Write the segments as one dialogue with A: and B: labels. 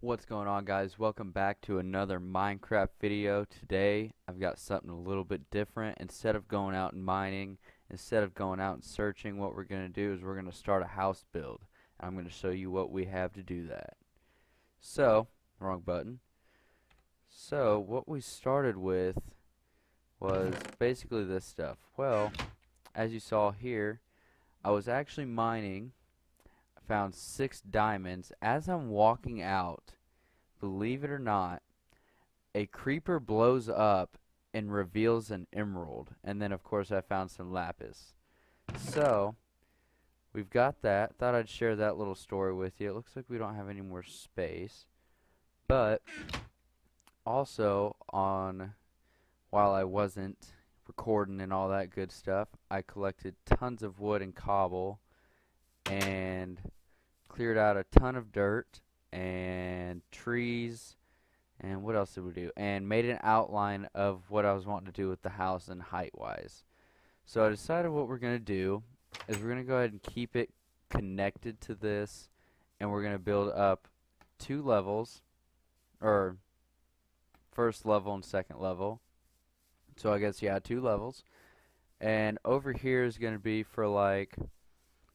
A: What's going on, guys? Welcome back to another Minecraft video. Today I've got something a little bit different. Instead of going out and mining, instead of going out and searching, what we're going to do is we're going to start a house build. I'm going to show you what we have to do that. So, wrong button. So what we started with was basically this stuff. Well, as you saw here, I was actually mining. I found 6 diamonds. As I'm walking out, believe it or not, a creeper blows up and reveals an emerald. And then, of course, I found some lapis. So, we've got that. Thought I'd share that little story with you. It looks like we don't have any more space. But, also, while I wasn't recording and all that good stuff, I collected tons of wood and cobble and cleared out a ton of dirt and trees, and what else did we do? And made an outline of what I was wanting to do with the house and height wise. So I decided what we're going to do is we're going to go ahead and keep it connected to this, and we're going to build up 2 levels, or first level and second level. So I guess, yeah, 2 levels. And over here is going to be for like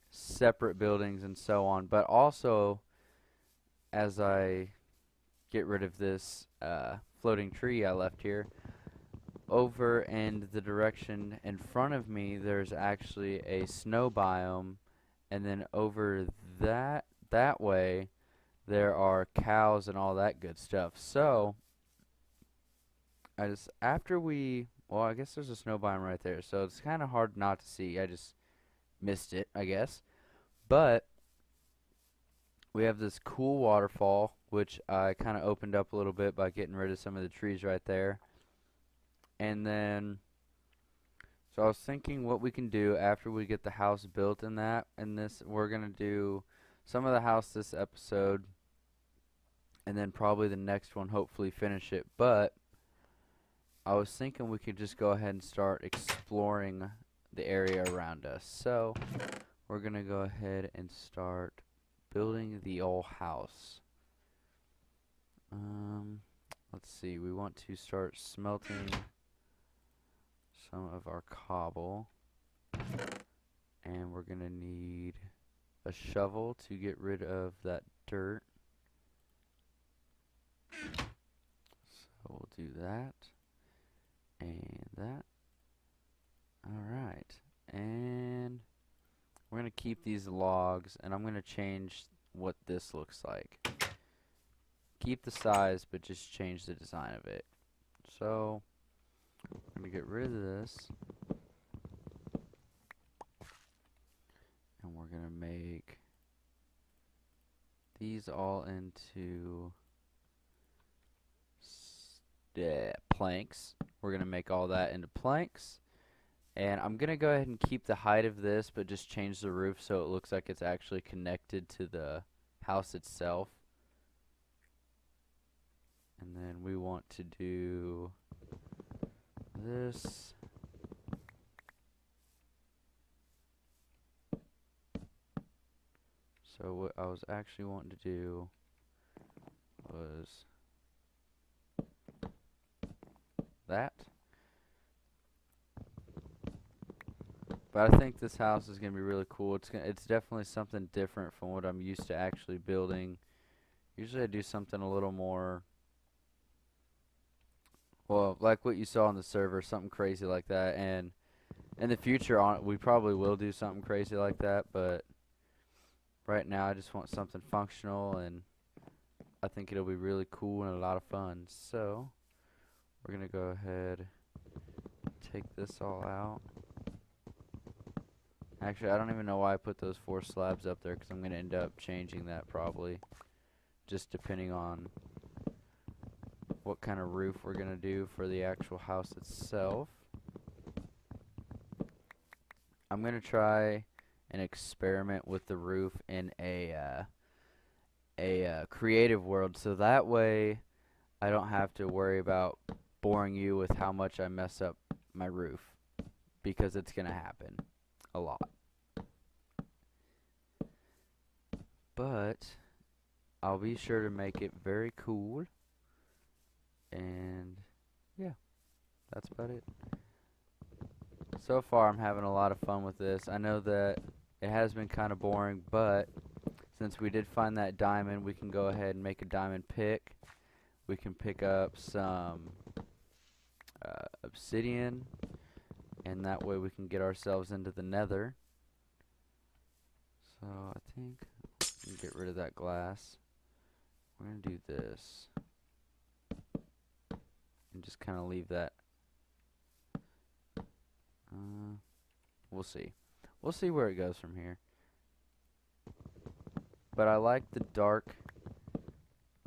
A: separate buildings and so on, but also as I get rid of this floating tree I left here, over in the direction in front of me there's actually a snow biome, and then over that way there are cows and all that good stuff. So I guess there's a snow biome right there, so it's kind of hard not to see. I just missed it, I guess. But we have this cool waterfall, which I kind of opened up a little bit by getting rid of some of the trees right there. And then, so I was thinking what we can do after we get the house built in that. And this, we're going to do some of the house this episode, and then probably the next one, hopefully finish it. But I was thinking we could just go ahead and start exploring the area around us. So we're going to go ahead and start building the old house. Let's see, we want to start smelting some of our cobble, and we're gonna need a shovel to get rid of that dirt. So we'll do that and that. Alright, and we're going to keep these logs, and I'm going to change what this looks like. Keep the size, but just change the design of it. So, I'm going to get rid of this, and we're going to make these all into planks. We're going to make all that into planks. And I'm going to go ahead and keep the height of this, but just change the roof so it looks like it's actually connected to the house itself. And then we want to do this. So what I was actually wanting to do was that. But I think this house is going to be really cool. It's definitely something different from what I'm used to actually building. Usually I do something a little more, well, like what you saw on the server, something crazy like that. And in the future, we probably will do something crazy like that. But right now, I just want something functional, and I think it'll be really cool and a lot of fun. So we're going to go ahead, take this all out. Actually, I don't even know why I put those 4 slabs up there, because I'm going to end up changing that probably, just depending on what kind of roof we're going to do for the actual house itself. I'm going to try and experiment with the roof in a creative world, so that way I don't have to worry about boring you with how much I mess up my roof, because it's going to happen a lot. But I'll be sure to make it very cool. And yeah, that's about it. So far, I'm having a lot of fun with this. I know that it has been kind of boring, but since we did find that diamond, we can go ahead and make a diamond pick. We can pick up some obsidian, and that way we can get ourselves into the nether. So I think we can get rid of that glass. We're going to do this. And just kind of leave that. We'll see. We'll see where it goes from here. But I like the dark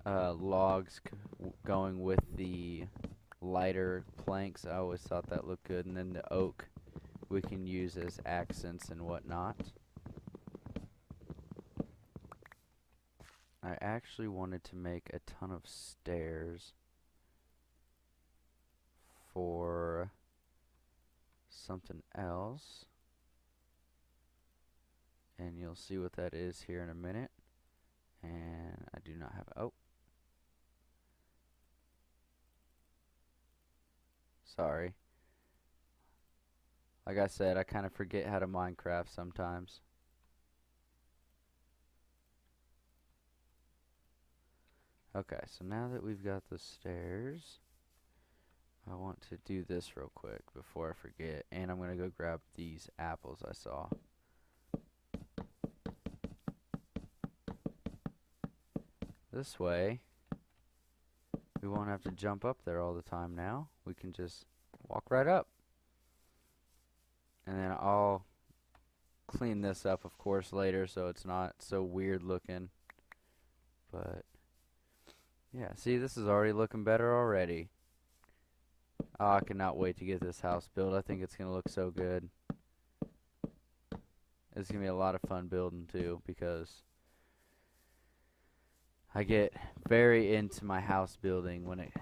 A: logs going with the lighter planks. I always thought that looked good. And then the oak we can use as accents and whatnot. I actually wanted to make a ton of stairs for something else, and you'll see what that is here in a minute. And I do not have, oh, sorry. Like I said, I kind of forget how to Minecraft sometimes. Okay, so now that we've got the stairs, I want to do this real quick before I forget, and I'm going to go grab these apples I saw. This way, we won't have to jump up there all the time now. We can just walk right up. And then I'll clean this up, of course, later so it's not so weird looking. But, yeah, see, this is already looking better already. Oh, I cannot wait to get this house built. I think it's going to look so good. It's going to be a lot of fun building, too, because I get very into my house building when it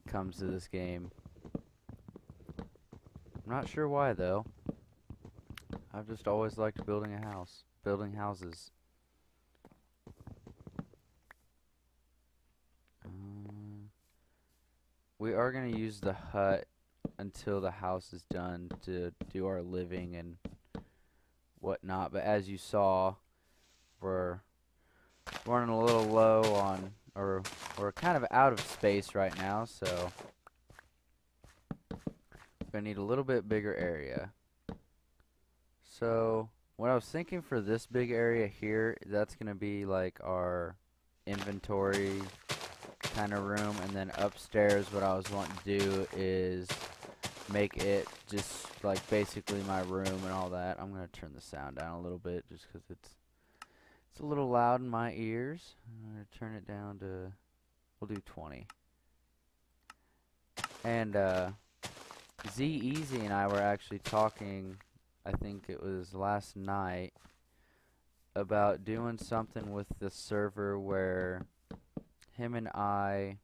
A: comes to this game. I'm not sure why, though. I've just always liked building a house, building houses. We are going to use the hut until the house is done to do our living and whatnot. But as you saw, we're running a little low on, or we're kind of out of space right now, so we're going to need a little bit bigger area. So what I was thinking for this big area here, that's going to be like our inventory kind of room, and then upstairs what I was wanting to do is make it just like basically my room and all that. I'm going to turn the sound down a little bit just because it's a little loud in my ears. I'm going to turn it down to, we'll do 20. And Z Easy and I were actually talking, I think it was last night, about doing something with the server where him and I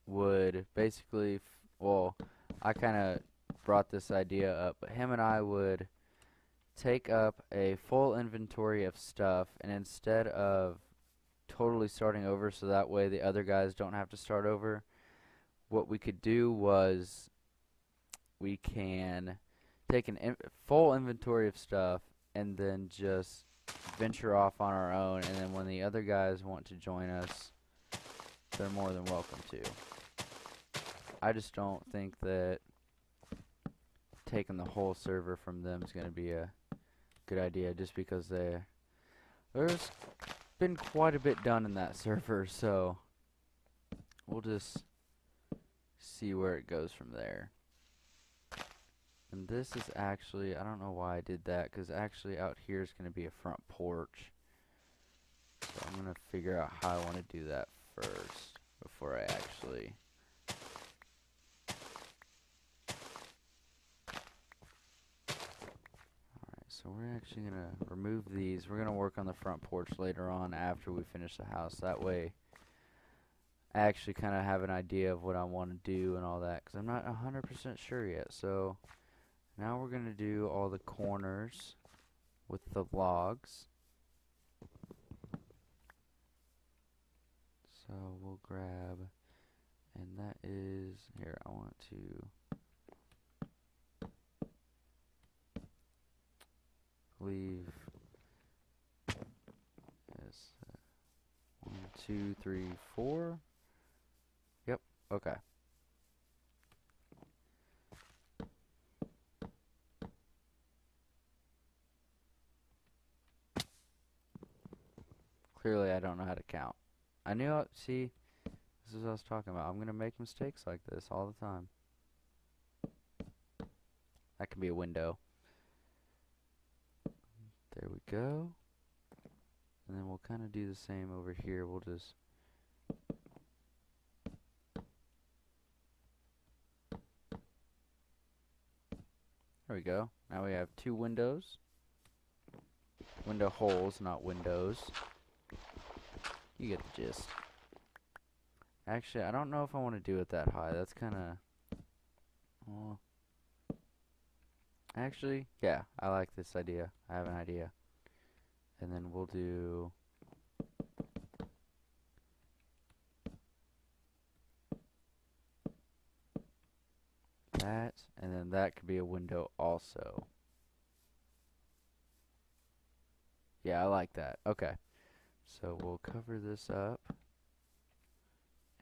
A: would basically, well, I kind of brought this idea up, but him and I would take up a full inventory of stuff, and instead of totally starting over so that way the other guys don't have to start over, what we could do was we can take an full inventory of stuff and then just venture off on our own, and then when the other guys want to join us, they're more than welcome to. I just don't think that taking the whole server from them is going to be a good idea, just because there's been quite a bit done in that server, so we'll just see where it goes from there. And this is actually, I don't know why I did that, because actually out here is going to be a front porch. So I'm going to figure out how I want to do that first before I actually... Alright, so we're actually going to remove these. We're going to work on the front porch later on after we finish the house. That way I actually kind of have an idea of what I want to do and all that, because I'm not 100% sure yet. So now we're going to do all the corners with the logs. So we'll grab, and that is, here, I want to leave this 1, 2, 3, 4. Yep, okay. Clearly I don't know how to count. I knew it, see, this is what I was talking about. I'm gonna make mistakes like this all the time. That can be a window. There we go. And then we'll kind of do the same over here. We'll just there we go. Now we have 2 windows. Window holes, not windows. You get the gist. Actually, I don't know if I want to do it that high. That's kind of... Well, actually, yeah, I like this idea. I have an idea. And then we'll do... that, and then that could be a window also. Yeah, I like that. Okay. So we'll cover this up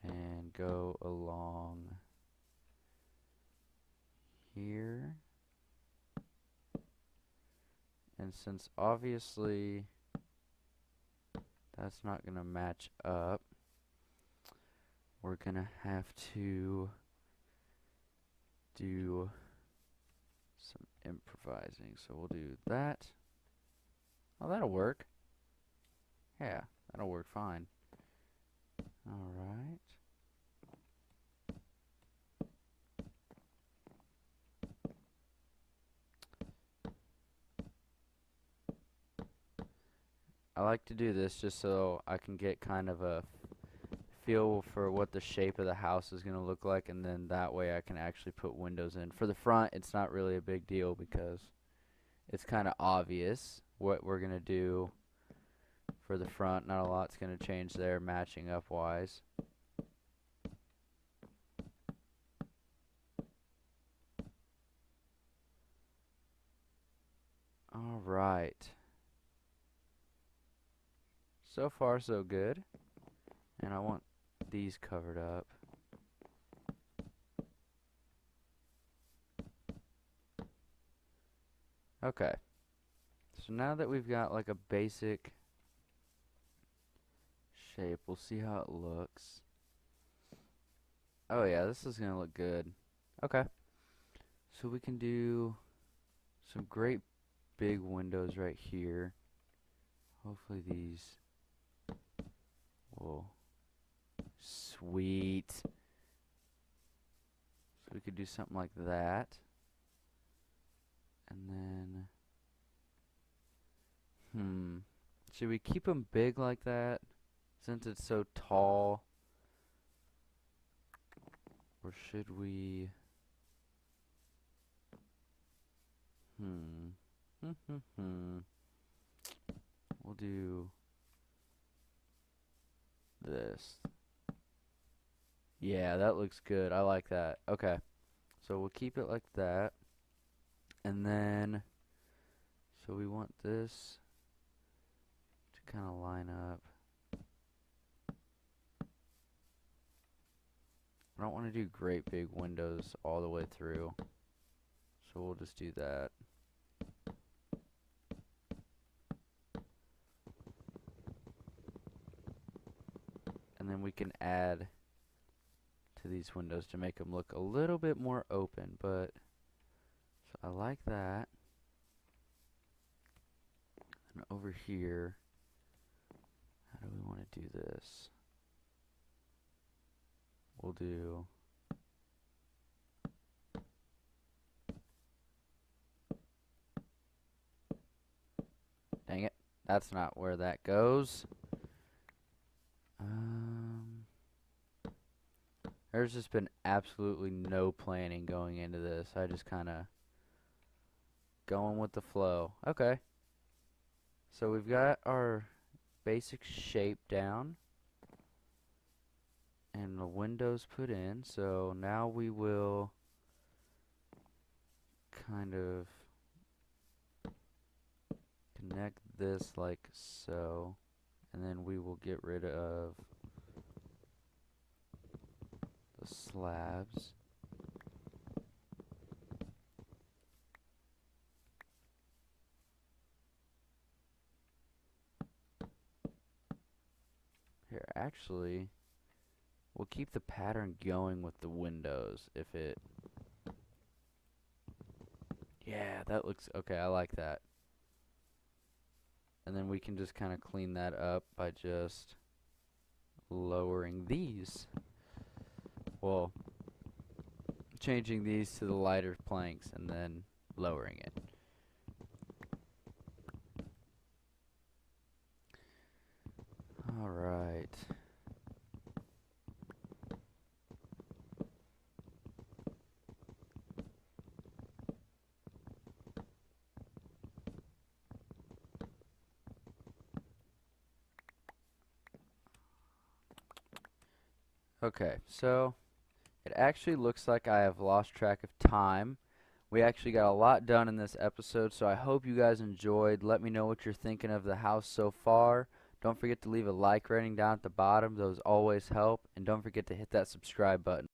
A: and go along here. And since obviously that's not going to match up, we're going to have to do some improvising. So we'll do that. Oh, that'll work. Yeah, that'll work fine. Alright. I like to do this just so I can get kind of a feel for what the shape of the house is going to look like, and then that way I can actually put windows in. For the front, it's not really a big deal because it's kind of obvious what we're going to do for the front. Not a lot's going to change there matching up wise. Alright. So far so good. And I want these covered up. Okay. So now that we've got like a basic shape, we'll see how it looks. Oh yeah, this is gonna look good. Okay. So we can do some great big windows right here. Hopefully these will... Sweet. So we could do something like that. And then, should we keep them big like that since it's so tall? Or should we... We'll do this. Yeah, that looks good. I like that. Okay. So we'll keep it like that. And then, so we want this to kind of line up. I don't want to do great big windows all the way through. So we'll just do that. And then we can add to these windows to make them look a little bit more open, but so I like that. And over here, how do we want to do this? We'll do dang it, that's not where that goes. There's just been absolutely no planning going into this. I just kind of going with the flow. Okay. So we've got our basic shape down. windows put in. So now we will kind of connect this like so, and then we will get rid of the slabs. Here, actually, we'll keep the pattern going with the windows if it... Yeah, that looks... Okay, I like that. And then we can just kind of clean that up by just lowering these. Well, changing these to the lighter planks and then lowering it. Alright. Okay, so it actually looks like I have lost track of time. We actually got a lot done in this episode, so I hope you guys enjoyed. Let me know what you're thinking of the house so far. Don't forget to leave a like rating down at the bottom. Those always help. And don't forget to hit that subscribe button.